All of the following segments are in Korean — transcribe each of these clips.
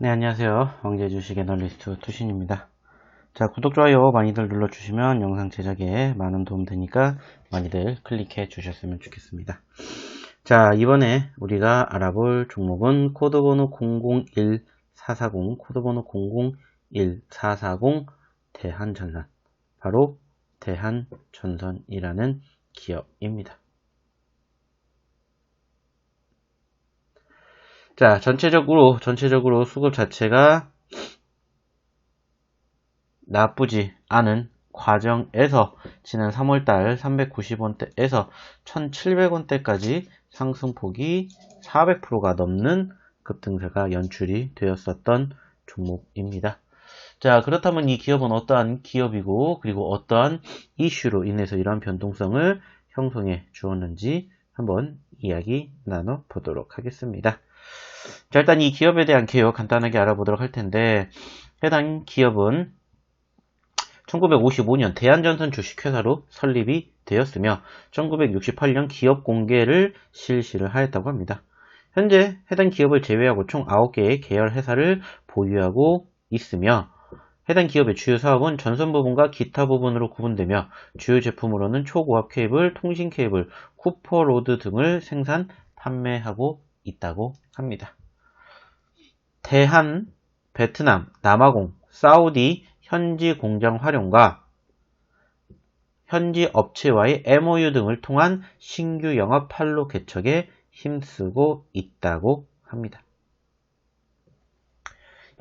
네, 안녕하세요. 왕제주식 애널리스트 투신입니다. 자, 구독, 좋아요 많이들 눌러주시면 영상 제작에 많은 도움 되니까 많이들 클릭해 주셨으면 좋겠습니다. 자, 이번에 우리가 알아볼 종목은 코드번호 001440, 코드번호 001440 대한전선, 바로 대한전선이라는 기업입니다. 자, 전체적으로 수급 자체가 나쁘지 않은 과정에서 지난 3월달 390원대에서 1700원대까지 상승폭이 400%가 넘는 급등세가 연출이 되었었던 종목입니다. 자, 그렇다면 이 기업은 어떠한 기업이고, 그리고 어떠한 이슈로 인해서 이러한 변동성을 형성해 주었는지 한번 이야기 나눠보도록 하겠습니다. 자, 일단 이 기업에 대한 개요 간단하게 알아보도록 할 텐데, 해당 기업은 1955년 대한전선 주식회사로 설립이 되었으며 1968년 기업 공개를 실시를 하였다고 합니다. 현재 해당 기업을 제외하고 총 9개의 계열 회사를 보유하고 있으며 해당 기업의 주요 사업은 전선 부분과 기타 부분으로 구분되며 주요 제품으로는 초고압 케이블, 통신 케이블, 쿠퍼 로드 등을 생산, 판매하고 있다고 합니다. 대한, 베트남, 남아공, 사우디 현지 공장 활용과 현지 업체와의 MOU 등을 통한 신규 영업 판로 개척에 힘쓰고 있다고 합니다.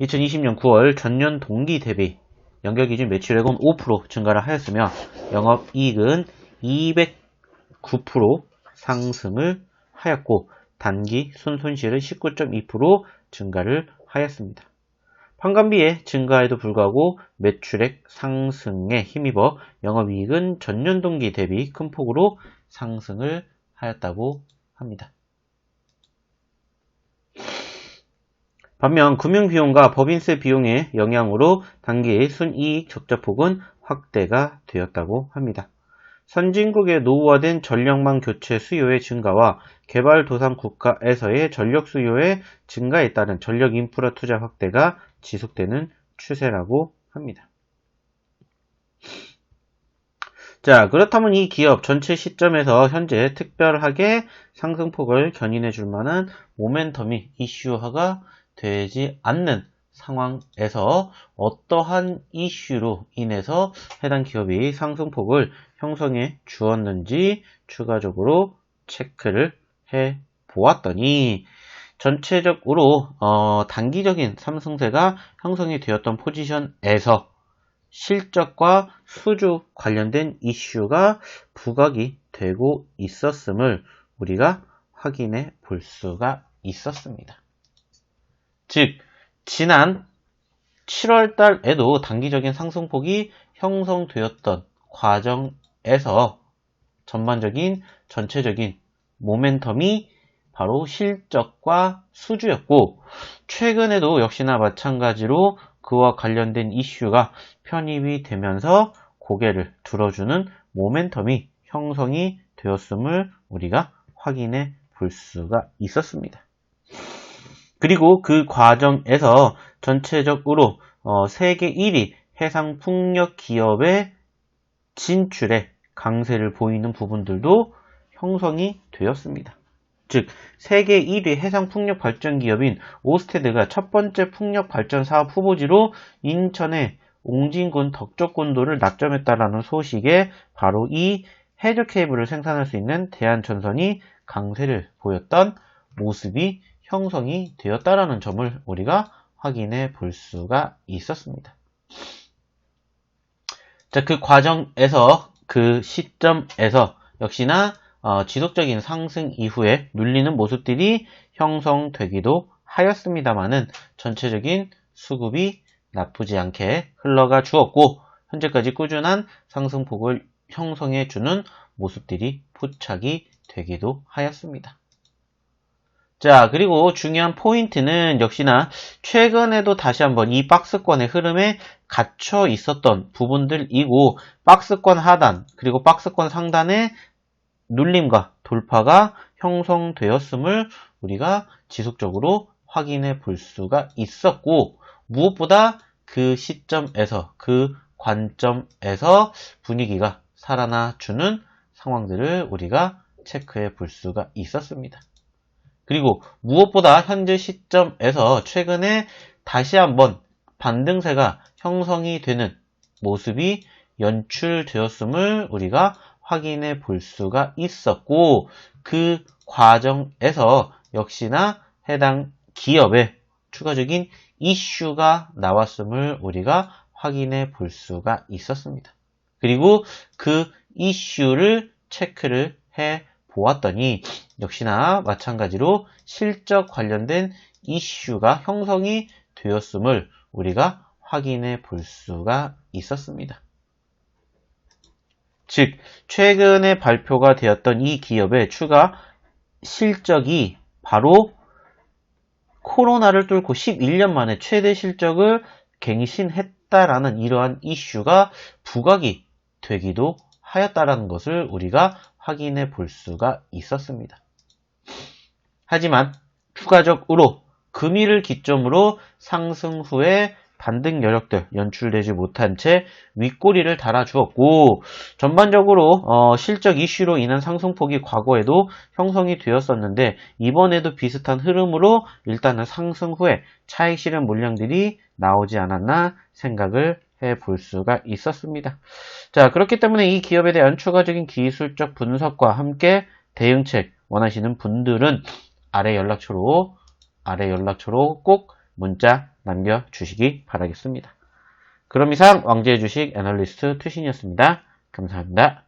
2020년 9월 전년 동기 대비 연결기준 매출액은 5% 증가를 하였으며 영업이익은 209% 상승을 하였고 단기 순손실은 19.2% 증가를 하였습니다. 판관비의 증가에도 불구하고 매출액 상승에 힘입어 영업이익은 전년 동기 대비 큰 폭으로 상승을 하였다고 합니다. 반면 금융비용과 법인세 비용의 영향으로 단기 순이익 적자폭은 확대가 되었다고 합니다. 선진국의 노후화된 전력망 교체 수요의 증가와 개발도상 국가에서의 전력 수요의 증가에 따른 전력 인프라 투자 확대가 지속되는 추세라고 합니다. 자, 그렇다면 이 기업 전체 시점에서 현재 특별하게 상승폭을 견인해 줄 만한 모멘텀이 이슈화가 되지 않는 상황에서 어떠한 이슈로 인해서 해당 기업이 상승폭을 형성해 주었는지 추가적으로 체크를 해 보았더니 전체적으로 단기적인 상승세가 형성이 되었던 포지션에서 실적과 수주 관련된 이슈가 부각이 되고 있었음을 우리가 확인해 볼 수가 있었습니다. 즉, 지난 7월 달에도 단기적인 상승폭이 형성되었던 과정에서 전반적인 전체적인 모멘텀이 바로 실적과 수주였고 최근에도 역시나 마찬가지로 그와 관련된 이슈가 편입이 되면서 고개를 들어주는 모멘텀이 형성이 되었음을 우리가 확인해 볼 수가 있었습니다. 그리고 그 과정에서 전체적으로 세계 1위 해상풍력 기업의 진출에 강세를 보이는 부분들도 형성이 되었습니다. 즉, 세계 1위 해상풍력 발전 기업인 오스테드가 첫 번째 풍력 발전 사업 후보지로 인천의 옹진군 덕적군도를 낙점했다라는 소식에 바로 이 해저 케이블을 생산할 수 있는 대한전선이 강세를 보였던 모습이 형성이 되었다라는 점을 우리가 확인해 볼 수가 있었습니다. 자, 그 과정에서 그 시점에서 역시나 지속적인 상승 이후에 눌리는 모습들이 형성되기도 하였습니다만은 전체적인 수급이 나쁘지 않게 흘러가 주었고 현재까지 꾸준한 상승폭을 형성해주는 모습들이 포착이 되기도 하였습니다. 자, 그리고 중요한 포인트는 역시나 최근에도 다시 한번 이 박스권의 흐름에 갇혀 있었던 부분들이고 박스권 하단 그리고 박스권 상단의 눌림과 돌파가 형성되었음을 우리가 지속적으로 확인해 볼 수가 있었고, 무엇보다 그 시점에서, 그 관점에서 분위기가 살아나주는 상황들을 우리가 체크해 볼 수가 있었습니다. 그리고 무엇보다 현재 시점에서 최근에 다시 한번 반등세가 형성이 되는 모습이 연출되었음을 우리가 확인해 볼 수가 있었고, 그 과정에서 역시나 해당 기업에 추가적인 이슈가 나왔음을 우리가 확인해 볼 수가 있었습니다. 그리고 그 이슈를 체크를 해 보았더니 역시나 마찬가지로 실적 관련된 이슈가 형성이 되었음을 우리가 확인해 볼 수가 있었습니다. 즉, 최근에 발표가 되었던 이 기업의 추가 실적이 바로 코로나를 뚫고 11년 만에 최대 실적을 갱신했다라는 이러한 이슈가 부각이 되기도 하였다라는 것을 우리가 확인해 볼 수가 있었습니다. 하지만 추가적으로 금일을 기점으로 상승 후에 반등 여력들 연출되지 못한 채 윗꼬리를 달아주었고, 전반적으로 실적 이슈로 인한 상승폭이 과거에도 형성이 되었었는데 이번에도 비슷한 흐름으로 일단은 상승 후에 차익 실현 물량들이 나오지 않았나 생각을 해볼 수가 있었습니다. 자, 그렇기 때문에 이 기업에 대한 추가적인 기술적 분석과 함께 대응책 원하시는 분들은 아래 연락처로 꼭 문자 남겨주시기 바라겠습니다. 그럼 이상 왕재의 주식 애널리스트 투신이었습니다. 감사합니다.